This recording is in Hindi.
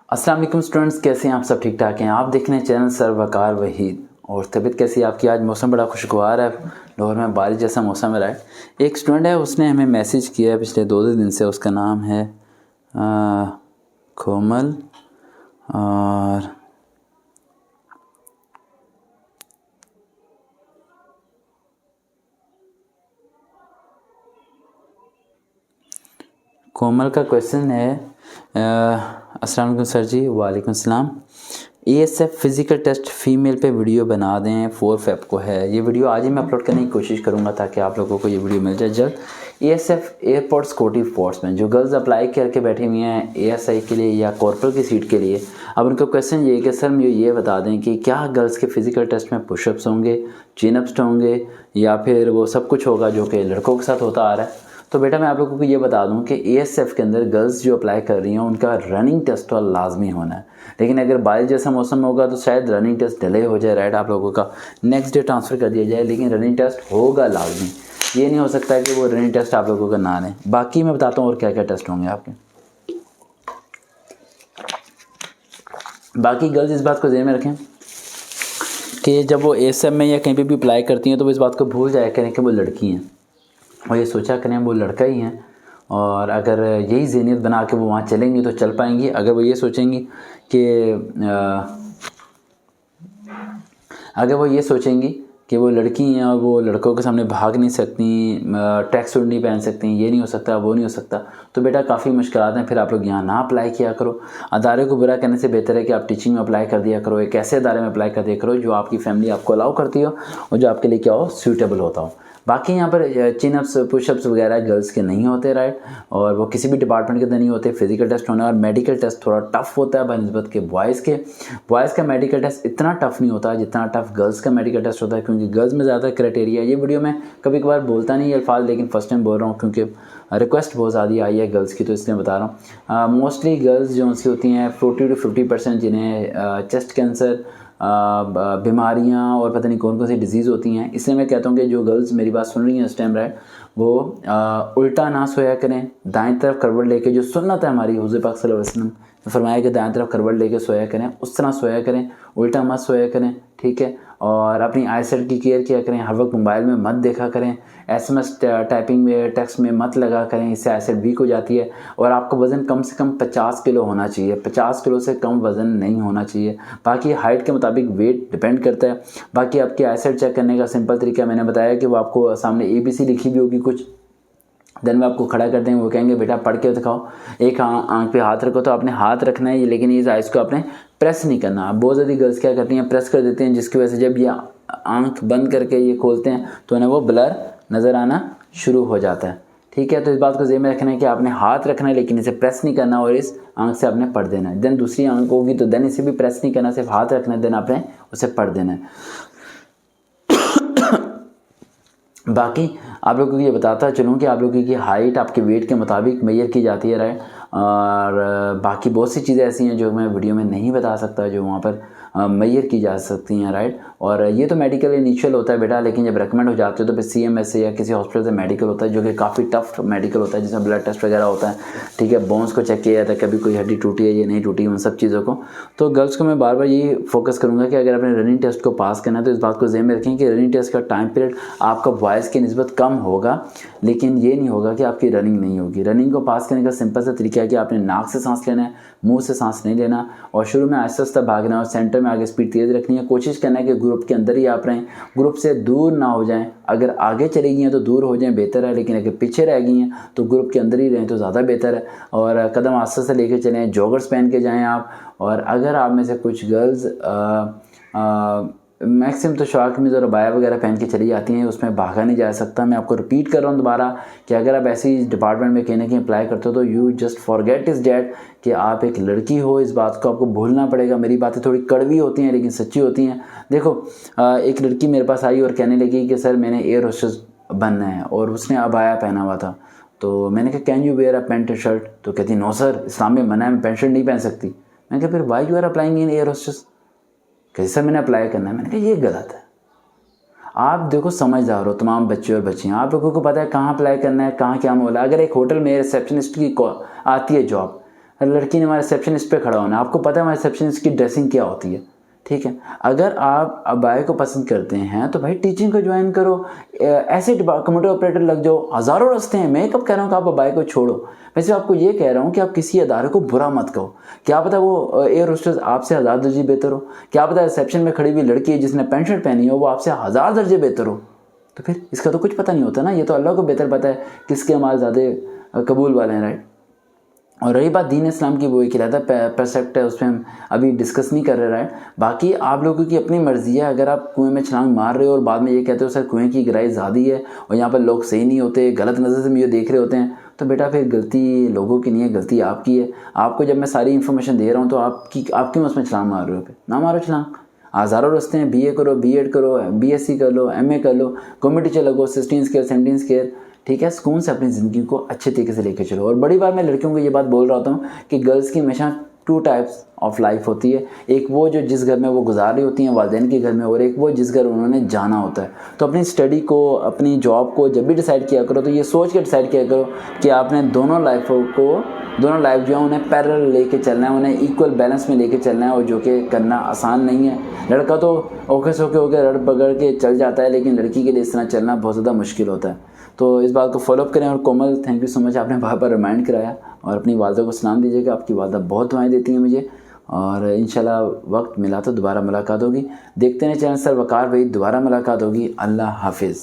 अस्सलाम वालेकुम स्टूडेंट्स, कैसे हैं आप? सब ठीक ठाक हैं? आप देख रहे हैं चैनल सर वकार वहीद। और तबीयत कैसी है आपकी? आज मौसम बड़ा खुशगवार है, लाहौर में बारिश जैसा मौसम है। राइट, एक स्टूडेंट है, उसने हमें मैसेज किया है पिछले 2 दिन से। उसका नाम है कोमल, और कोमल का क्वेश्चन है अस्सलाम वालेकुम सर जी। वालेकुम सलाम। ASF फिज़िकल टेस्ट फीमेल पे वीडियो बना दें, 4 फेब को है। ये वीडियो आज ही मैं अपलोड करने की कोशिश करूँगा ताकि आप लोगों को ये वीडियो मिल जाए जल्द। ASF एयरपोर्ट सिक्योरिटी फोर्स में जो गर्ल्स अप्लाई करके बैठी हुई हैं ASI के लिए या कॉर्पोरल की सीट के लिए, अब उनका क्वेश्चन ये है कि सर मुझे ये बता दें कि क्या गर्ल्स के फिज़िकल टेस्ट में पुशअप्स होंगे, चिनअप्स होंगे, या फिर वो सब कुछ होगा जो कि लड़कों के साथ होता आ रहा है। तो बेटा मैं आप लोगों को ये बता दूं कि ASF के अंदर गर्ल्स जो अप्लाई कर रही हैं उनका रनिंग टेस्ट तो लाजमी होना है, लेकिन अगर बारिश जैसा मौसम होगा तो शायद रनिंग टेस्ट डिले हो जाए। राइट, आप लोगों का नेक्स्ट डे ट्रांसफ़र कर दिया जाए, लेकिन रनिंग टेस्ट होगा लाजमी। ये नहीं हो सकता कि वो रनिंग टेस्ट आप लोगों का ना लें। बाकी मैं बताता हूँ और क्या क्या टेस्ट होंगे आपके। बाकी गर्ल्स इस बात को ध्यान में रखें कि जब वो ASF में या कहीं पे भी अप्लाई करती हैं तो वो इस बात को भूल जाया करें कि वो लड़की हैं, और ये सोचा करें वो लड़का ही हैं। और अगर यही ज़हनियत बना के वो वहाँ चलेंगी तो चल पाएंगी। अगर वो ये सोचेंगी कि वो लड़की हैं और वो लड़कों के सामने भाग नहीं सकती, ट्रैक सूट नहीं पहन सकती, ये नहीं हो सकता, वो नहीं हो सकता, तो बेटा काफ़ी मुश्किलात हैं। फिर आप लोग यहाँ ना अप्लाई किया करो। अदारे को बुरा कहने से बेहतर है कि आप टीचिंग में अप्लाई कर दिया करो, एक ऐसे अदारे में अप्लाई कर दिया करो जो आपकी फैमिली आपको अलाउ करती हो और जो आपके लिए क्या हो, सूटेबल होता हो। बाकी यहाँ पर चिनअप्स पुशअप्स वगैरह गर्ल्स के नहीं होते। राइट, और वो किसी भी डिपार्टमेंट के अंदर नहीं होते। फिजिकल टेस्ट होना और मेडिकल टेस्ट थोड़ा टफ होता है बनस्बत के बॉयज़ के। बॉयज़ का मेडिकल टेस्ट इतना टफ नहीं होता जितना टफ गर्ल्स का मेडिकल टेस्ट होता है, क्योंकि गर्ल्स में ज़्यादा क्राइटेरिया। ये वीडियो में कभी कभार बोलता नहीं अल्फाज, लेकिन फर्स्ट टाइम बोल रहा हूँ क्योंकि रिक्वेस्ट बहुत ज़्यादा आई है गर्ल्स की, तो इसलिए बता रहा हूँ। मोस्टली गर्ल्स जो उनकी होती हैं 40 to 50% जिन्हें चेस्ट कैंसर, बीमारियां और पता नहीं कौन कौन सी डिजीज़ होती हैं। इसलिए मैं कहता हूँ कि जो गर्ल्स मेरी बात सुन रही हैं इस टाइम, राइट, वो उल्टा ना सोया करें, दाएं तरफ करवट लेके, जो सुन्नत है हमारी हुज़ूर पाक सल्लल्लाहु अलैहि वसल्लम ने फरमाया कि दाएं तरफ करवट लेके सोया करें, उस तरह सोया करें, उल्टा मत सोया करें। ठीक है, और अपनी आईसाइट की केयर किया करें। हर वक्त मोबाइल में मत देखा करें, SMS टाइपिंग में, टेक्स्ट में मत लगा करें, इससे आईसाइट वीक हो जाती है। और आपका वज़न कम से कम 50 किलो होना चाहिए, 50 किलो से कम वज़न नहीं होना चाहिए। बाकी हाइट के मुताबिक वेट डिपेंड करता है। बाकी आपकी आईसाइट चेक करने का सिंपल तरीका मैंने बताया कि वो आपको सामने ABC लिखी भी होगी कुछ, देन वो आपको खड़ा कर देंगे, वो कहेंगे बेटा पढ़ के दिखाओ, एक आंख पे हाथ रखो। तो आपने हाथ रखना है, लेकिन इस आइज़ को आपने प्रेस नहीं करना। बहुत ज़्यादा गर्ल्स क्या करती हैं, प्रेस कर देते हैं, जिसकी वजह से जब ये आंख बंद करके ये खोलते हैं तो उन्हें वो ब्लर नज़र आना शुरू हो जाता है। ठीक है, तो इस बात को ज़हन में रखना है कि आपने हाथ रखना है, लेकिन इसे प्रेस नहीं करना, और इस आंख से आपने पढ़ देना है। देन दूसरी आंख होगी तो देन इसे भी प्रेस नहीं करना, सिर्फ हाथ रखना है, देन आपने उसे पढ़ देना है। बाकी आप लोगों को ये बताता चलूँ कि आप लोगों की हाइट आपके वेट के मुताबिक मेजर की जाती है। राइट, और बाकी बहुत सी चीज़ें ऐसी हैं जो मैं वीडियो में नहीं बता सकता, जो वहाँ पर मेजर की जा सकती हैं। राइट, और ये तो मेडिकल इनिशियल होता है बेटा, लेकिन जब रेकमेंड हो जाते हो तो फिर CMS से या किसी हॉस्पिटल से मेडिकल होता है, जो कि काफ़ी टफ मेडिकल होता है, जिसमें ब्लड टेस्ट वगैरह होता है। ठीक है, बोन्स को चेक किया जाता है, कभी कोई हड्डी टूटी है या नहीं टूटी, उन सब चीज़ों को। तो गर्ल्स को मैं बार बार ये फोकस करूँगा कि अगर आपने रनिंग टेस्ट को पास करना है तो इस बात को ज़हन में रखें कि रनिंग टेस्ट का टाइम पीरियड आपका बॉयज़ की निस्बत कम होगा, लेकिन ये नहीं होगा कि आपकी रनिंग नहीं होगी। रनिंग को पास करने का सिंपल सा तरीका है कि आपने नाक से सांस लेना है, मुंह से सांस नहीं लेना, और शुरू में आहिस्ता आहिस्ता भागना है और सेंटर में आगे स्पीड तेज़ रखनी है। कोशिश करना है कि ग्रुप के अंदर ही आप रहें, ग्रुप से दूर ना हो जाएं। अगर आगे चली गई हैं तो दूर हो जाएं, बेहतर है, लेकिन अगर पीछे रह गई हैं तो ग्रुप के अंदर ही रहें तो ज़्यादा बेहतर है। और कदम आस्ते से लेके चलें, जॉगर्स पहन के जाएँ आप। और अगर आप में से कुछ गर्ल्स मैक्सिमम तो शॉर्ट कमीज़ और अबाया वगैरह पहन के चली जाती हैं, उसमें भागा नहीं जा सकता। मैं आपको रिपीट कर रहा हूँ दोबारा कि अगर आप ऐसी डिपार्टमेंट में कहीं ना कहीं अप्लाई करते हो तो you just forget is that कि आप एक लड़की हो। इस बात को आपको भूलना पड़ेगा। मेरी बातें थोड़ी कड़वी होती हैं लेकिन सच्ची होती हैं। देखो, एक लड़की मेरे पास आई और कहने लगी कि सर मैंने एयर होस्टेस बनना है, और उसने अबाया पहना हुआ था। तो मैंने कहा can you wear a pant shirt? तो कहती नो सर, इस्लाम में मना है, मैं पैंट शर्ट नहीं पहन सकती। मैंने कहा फिर why you are applying in air hostess? कैसे सर मैंने अप्लाई करना है। मैंने कहा ये गलत है। आप देखो समझदार हो तमाम बच्चे और बच्चियाँ, आप लोगों को पता है कहाँ अप्लाई करना है, कहाँ क्या मोला। अगर एक होटल में रिसेप्शनिस्ट की आती है जॉब, लड़की ने हमारे रिसेप्शनिस्ट पे खड़ा होना है, आपको पता है हमारे रिसेप्शनिस्ट की ड्रेसिंग क्या होती है, ठीक है। अगर आप अबाया को पसंद करते हैं तो भाई टीचिंग को ज्वाइन करो, ऐसे कंप्यूटर ऑपरेटर लग जाओ, हज़ारों रास्ते हैं। मैं कब कह रहा हूँ कि आप अबाया को छोड़ो, मैं सिर्फ आपको ये कह रहा हूँ कि आप किसी अदारे को बुरा मत कहो। क्या पता वो एयर होस्टेस आपसे 1000 दर्जे बेहतर हो, क्या पता रिसेप्शन में खड़ी हुई लड़की है जिसने पैंट शर्ट पहनी हो वो आपसे 1000 दर्जे बेहतर हो, तो फिर इसका तो कुछ पता नहीं होता ना। ये तो अल्लाह को बेहतर पता है किसके अमाल ज़्यादा कबूल वाले हैं, राइट। और रही बात दीन इस्लाम की, वो एक रहता है परसेप्ट है, उस पर हम अभी डिस्कस नहीं कर रहे, राइट। बाकी आप लोगों की अपनी मर्जी है। अगर आप कुएं में छलांग मार रहे हो और बाद में ये कहते हो सर कुएं की गहराई ज़्यादा है और यहाँ पर लोग सही नहीं होते, गलत नज़र से मुझे देख रहे होते हैं, तो बेटा फिर गलती लोगों की नहीं है, गलती आपकी है। आपको जब मैं सारी इन्फॉर्मेशन दे रहा हूँ तो आप क्यों उसमें छलांग मार रहे हो? ना मारो छलांग, हज़ारों रास्ते हैं। BA करो, B.Ed करो, BSc कर लो, MA कर लो, कम्युनिटी टीचर लगो, 16 स्केयर 17 स्केयर, ठीक है। सुकून से अपनी ज़िंदगी को अच्छे तरीके से लेके चलो। और बड़ी बार मैं लड़कियों को ये बात बोल रहा हूँ कि गर्ल्स की हमेशा 2 टाइप्स ऑफ लाइफ होती है, एक वो जो जिस घर में वो गुजार रही होती हैं वालिदैन के घर में, और एक वो जिस घर उन्होंने जाना होता है। तो अपनी स्टडी को, अपनी जॉब को जब भी डिसाइड किया करो तो ये सोच के डिसाइड किया करो कि आपने दोनों लाइफ जो है उन्हें पैरेलल लेके चलना है, उन्हें इक्वल बैलेंस में लेके चलना है, और जो कि करना आसान नहीं है। लड़का तो ओके सोके होकर रड़ पकड़ के चल जाता है, लेकिन लड़की के लिए इस तरह चलना बहुत ज़्यादा मुश्किल होता है। तो इस बात को फॉलोअप करें। और कोमल, थैंक यू सो मच, आपने बार बार रिमाइंड कराया। और अपनी वालदा को सलाम दीजिएगा, आपकी वालदा बहुत दुआएं देती हैं मुझे, और इंशाल्लाह वक्त मिला तो दोबारा मुलाकात होगी। देखते हैं चैनल सर वकार भाई, दोबारा मुलाकात होगी। अल्लाह हाफिज़।